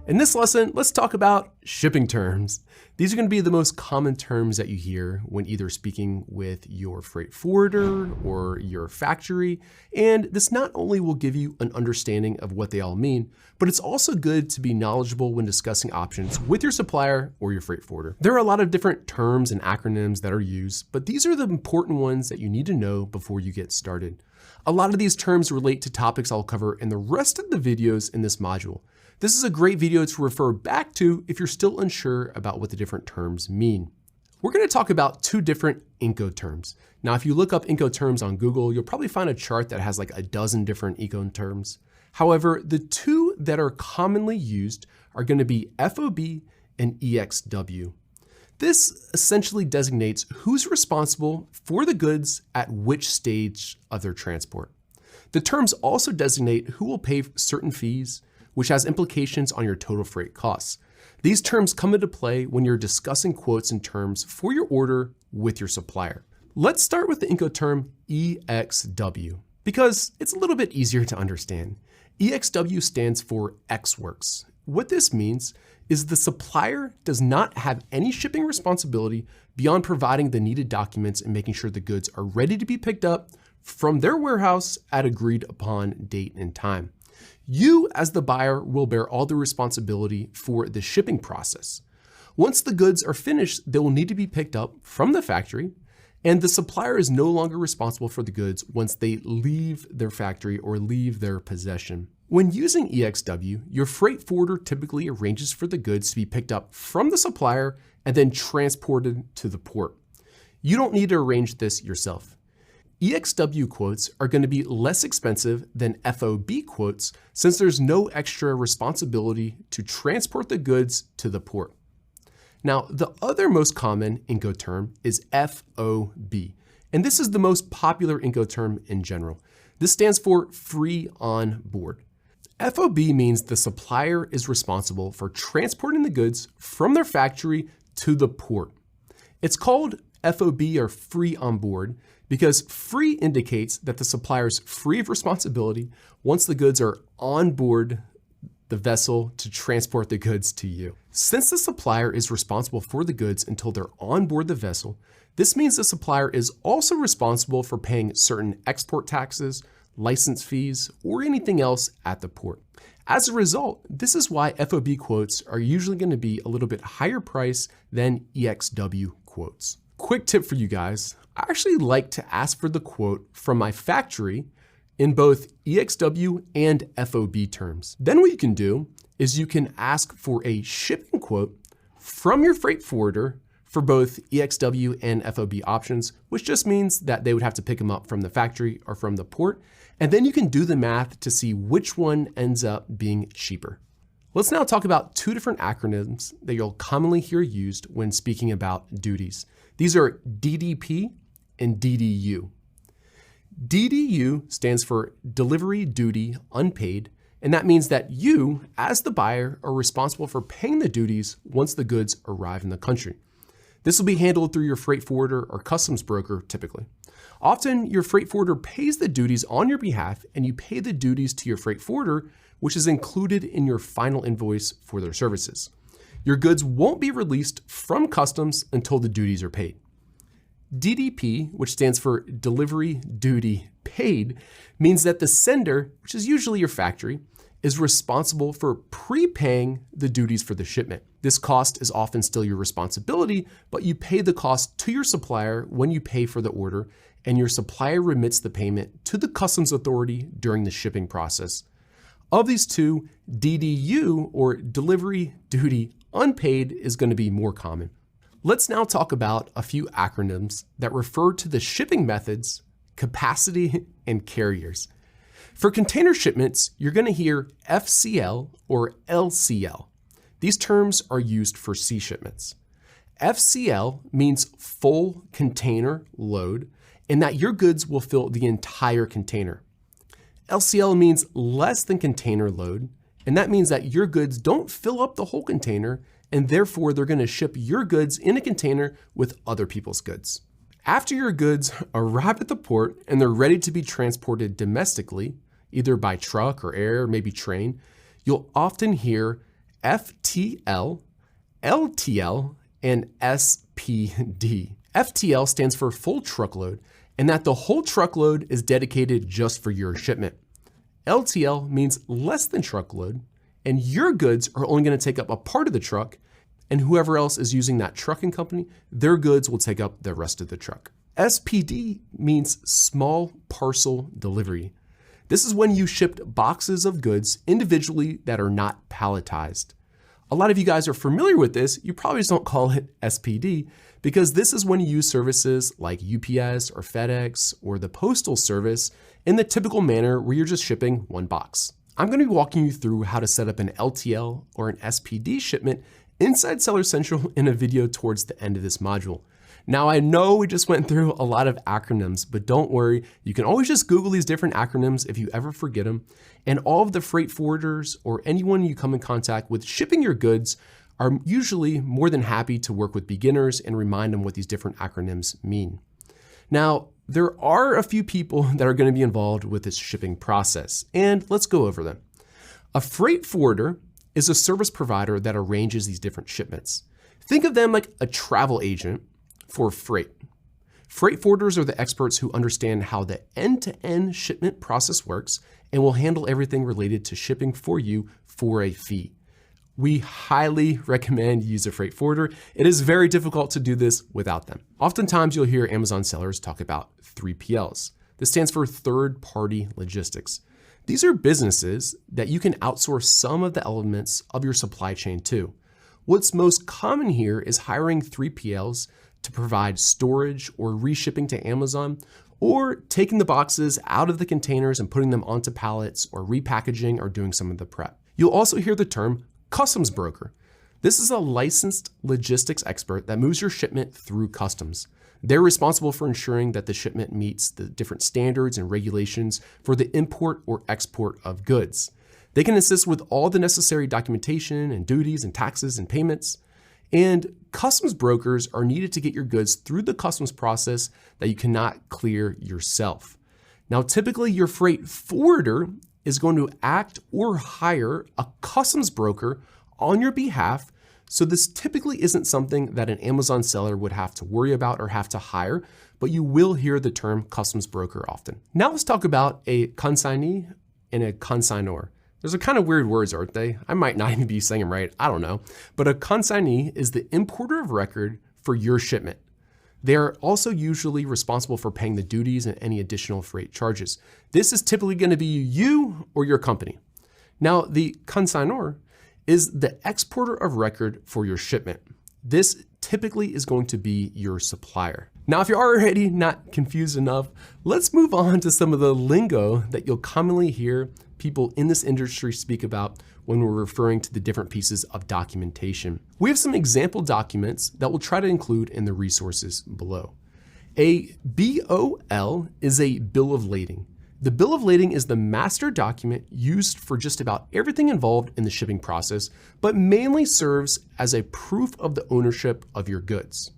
In this lesson, let's talk about shipping terms. These are going to be the most common terms that you hear when either speaking with your freight forwarder or your factory. And this not only will give you an understanding of what they all mean, but it's also good to be knowledgeable when discussing options with your supplier or your freight forwarder. There are a lot of different terms and acronyms that are used, but these are the important ones that you need to know before you get started. A lot of these terms relate to topics I'll cover in the rest of the videos in this module. This is a great video to refer back to if you're still unsure about what the different terms mean. We're going to talk about two different Incoterms. Now, if you look up Incoterms on Google, you'll probably find a chart that has like a dozen different Incoterms. However, the two that are commonly used are going to be FOB and EXW. This essentially designates who's responsible for the goods at which stage of their transport. The terms also designate who will pay certain fees, which has implications on your total freight costs. These terms come into play when you're discussing quotes and terms for your order with your supplier. Let's start with the Incoterm EXW, because it's a little bit easier to understand. EXW stands for Ex Works. What this means is the supplier does not have any shipping responsibility beyond providing the needed documents and making sure the goods are ready to be picked up from their warehouse at agreed upon date and time. You, as the buyer, will bear all the responsibility for the shipping process. Once the goods are finished, they will need to be picked up from the factory, and the supplier is no longer responsible for the goods once they leave their factory or leave their possession. When using EXW, your freight forwarder typically arranges for the goods to be picked up from the supplier and then transported to the port. You don't need to arrange this yourself. EXW quotes are going to be less expensive than FOB quotes since there's no extra responsibility to transport the goods to the port. Now, the other most common Incoterm is FOB, and this is the most popular Incoterm in general. This stands for free on board. FOB means the supplier is responsible for transporting the goods from their factory to the port. It's called FOB or free on board because free indicates that the supplier is free of responsibility once the goods are on board the vessel to transport the goods to you. Since the supplier is responsible for the goods until they're on board the vessel, this means the supplier is also responsible for paying certain export taxes, license fees, or anything else at the port. As a result, this is why FOB quotes are usually going to be a little bit higher price than EXW quotes. Quick tip for you guys, I actually like to ask for the quote from my factory in both EXW and FOB terms. Then what you can do is you can ask for a shipping quote from your freight forwarder for both EXW and FOB options, which just means that they would have to pick them up from the factory or from the port. And then you can do the math to see which one ends up being cheaper. Let's now talk about two different acronyms that you'll commonly hear used when speaking about duties. These are DDP and DDU. DDU stands for Delivery Duty Unpaid, and that means that you, as the buyer, are responsible for paying the duties once the goods arrive in the country. This will be handled through your freight forwarder or customs broker typically. Often, your freight forwarder pays the duties on your behalf and you pay the duties to your freight forwarder, which is included in your final invoice for their services. Your goods won't be released from customs until the duties are paid. DDP, which stands for Delivery Duty Paid, means that the sender, which is usually your factory, is responsible for prepaying the duties for the shipment. This cost is often still your responsibility, but you pay the cost to your supplier when you pay for the order, and your supplier remits the payment to the customs authority during the shipping process. Of these two, DDU, or Delivery Duty Unpaid, is going to be more common. Let's now talk about a few acronyms that refer to the shipping methods, capacity, and carriers. For container shipments, you're going to hear FCL or LCL. These terms are used for sea shipments. FCL means full container load, and that your goods will fill the entire container. LCL means less than container load, and that means that your goods don't fill up the whole container, and therefore they're going to ship your goods in a container with other people's goods. After your goods arrive at the port and they're ready to be transported domestically, either by truck or air, or maybe train, you'll often hear FTL, LTL, and SPD. FTL stands for full truckload, and that the whole truckload is dedicated just for your shipment. LTL means less than truckload, and your goods are only going to take up a part of the truck, and whoever else is using that trucking company, their goods will take up the rest of the truck. SPD means small parcel delivery. This is when you shipped boxes of goods individually that are not palletized. A lot of you guys are familiar with this. You probably just don't call it SPD because this is when you use services like UPS or FedEx or the Postal Service in the typical manner where you're just shipping one box. I'm going to be walking you through how to set up an LTL or an SPD shipment inside Seller Central in a video towards the end of this module. Now, I know we just went through a lot of acronyms, but don't worry, you can always just Google these different acronyms if you ever forget them. And all of the freight forwarders or anyone you come in contact with shipping your goods are usually more than happy to work with beginners and remind them what these different acronyms mean. Now, there are a few people that are going to be involved with this shipping process, and let's go over them. A freight forwarder is a service provider that arranges these different shipments. Think of them like a travel agent for freight. Freight forwarders are the experts who understand how the end-to-end shipment process works and will handle everything related to shipping for you for a fee. We highly recommend you use a freight forwarder. It is very difficult to do this without them. Oftentimes you'll hear Amazon sellers talk about 3PLs. This stands for third-party logistics. These are businesses that you can outsource some of the elements of your supply chain to. What's most common here is hiring 3PLs to provide storage or reshipping to Amazon, or taking the boxes out of the containers and putting them onto pallets, or repackaging or doing some of the prep. You'll also hear the term customs broker. This is a licensed logistics expert that moves your shipment through customs. They're responsible for ensuring that the shipment meets the different standards and regulations for the import or export of goods. They can assist with all the necessary documentation and duties and taxes and payments. And customs brokers are needed to get your goods through the customs process that you cannot clear yourself. Now, typically your freight forwarder is going to act or hire a customs broker on your behalf. So this typically isn't something that an Amazon seller would have to worry about or have to hire, but you will hear the term customs broker often. Now let's talk about a consignee and a consignor. Those are kind of weird words, aren't they? I might not even be saying them right, I don't know. But a consignee is the importer of record for your shipment. They are also usually responsible for paying the duties and any additional freight charges. This is typically going to be you or your company. Now, the consignor is the exporter of record for your shipment. This typically is going to be your supplier. Now, if you're already not confused enough, let's move on to some of the lingo that you'll commonly hear people in this industry speak about when we're referring to the different pieces of documentation. We have some example documents that we'll try to include in the resources below. A BOL is a bill of lading. The bill of lading is the master document used for just about everything involved in the shipping process, but mainly serves as a proof of the ownership of your goods.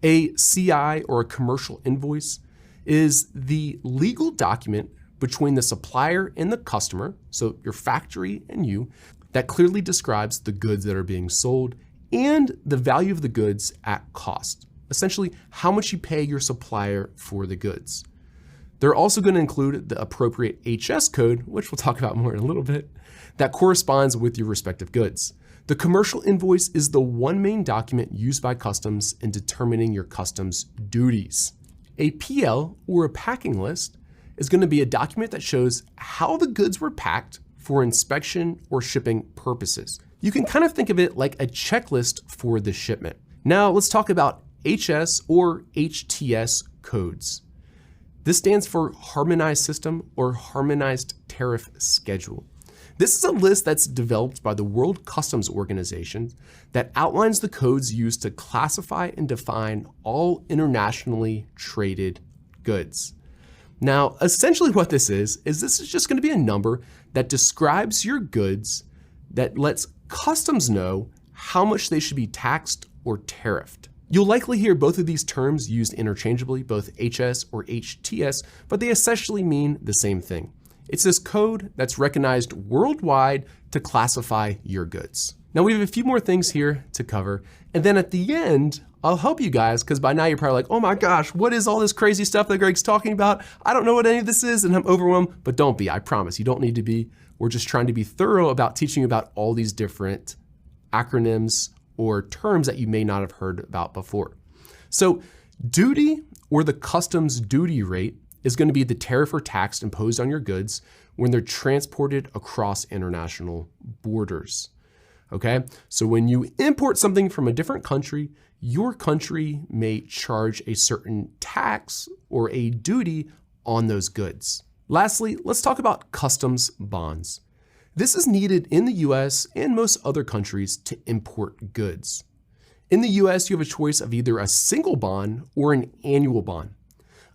A CI, or a commercial invoice, is the legal document between the supplier and the customer, so your factory and you, that clearly describes the goods that are being sold and the value of the goods at cost. Essentially, how much you pay your supplier for the goods. They're also going to include the appropriate HS code, which we'll talk about more in a little bit, that corresponds with your respective goods. The commercial invoice is the one main document used by customs in determining your customs duties. A PL, or a packing list, is going to be a document that shows how the goods were packed for inspection or shipping purposes. You can kind of think of it like a checklist for the shipment. Now let's talk about HS or HTS codes. This stands for Harmonized System or Harmonized Tariff Schedule. This is a list that's developed by the World Customs Organization that outlines the codes used to classify and define all internationally traded goods. Now, essentially what this is just going to be a number that describes your goods that lets customs know how much they should be taxed or tariffed. You'll likely hear both of these terms used interchangeably, both HS or HTS, but they essentially mean the same thing. It's this code that's recognized worldwide to classify your goods. Now we have a few more things here to cover, and then at the end, I'll help you guys, because by now you're probably like, oh my gosh, what is all this crazy stuff that Greg's talking about? I don't know what any of this is and I'm overwhelmed, but don't be, I promise, you don't need to be. We're just trying to be thorough about teaching you about all these different acronyms or terms that you may not have heard about before. So duty, or the customs duty rate, is going to be the tariff or tax imposed on your goods when they're transported across international borders. Okay, so when you import something from a different country, your country may charge a certain tax or a duty on those goods. Lastly, let's talk about customs bonds. This is needed in the US and most other countries to import goods. In the US, you have a choice of either a single bond or an annual bond.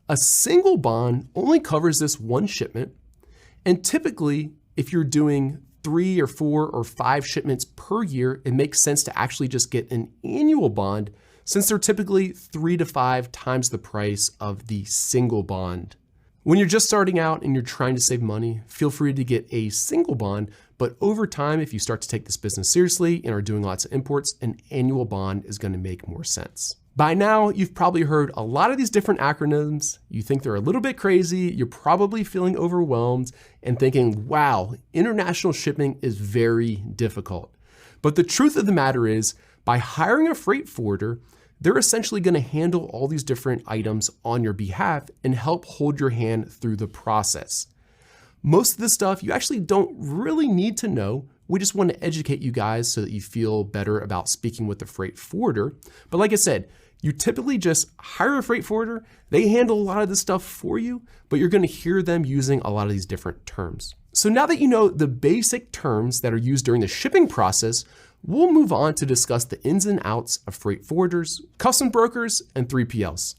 A single bond only covers this one shipment, and typically, if you're doing 3 or 4 or 5 shipments per year, it makes sense to actually just get an annual bond, since they're typically 3 to 5 times the price of the single bond. When you're just starting out and you're trying to save money, feel free to get a single bond, but over time, if you start to take this business seriously and are doing lots of imports, an annual bond is going to make more sense. By now, you've probably heard a lot of these different acronyms. You think they're a little bit crazy. You're probably feeling overwhelmed and thinking, wow, international shipping is very difficult. But the truth of the matter is, by hiring a freight forwarder, they're essentially going to handle all these different items on your behalf and help hold your hand through the process. Most of this stuff you actually don't really need to know. We just want to educate you guys so that you feel better about speaking with the freight forwarder. But like I said, you typically just hire a freight forwarder. They handle a lot of this stuff for you, but you're going to hear them using a lot of these different terms. So now that you know the basic terms that are used during the shipping process, we'll move on to discuss the ins and outs of freight forwarders, custom brokers, and 3PLs.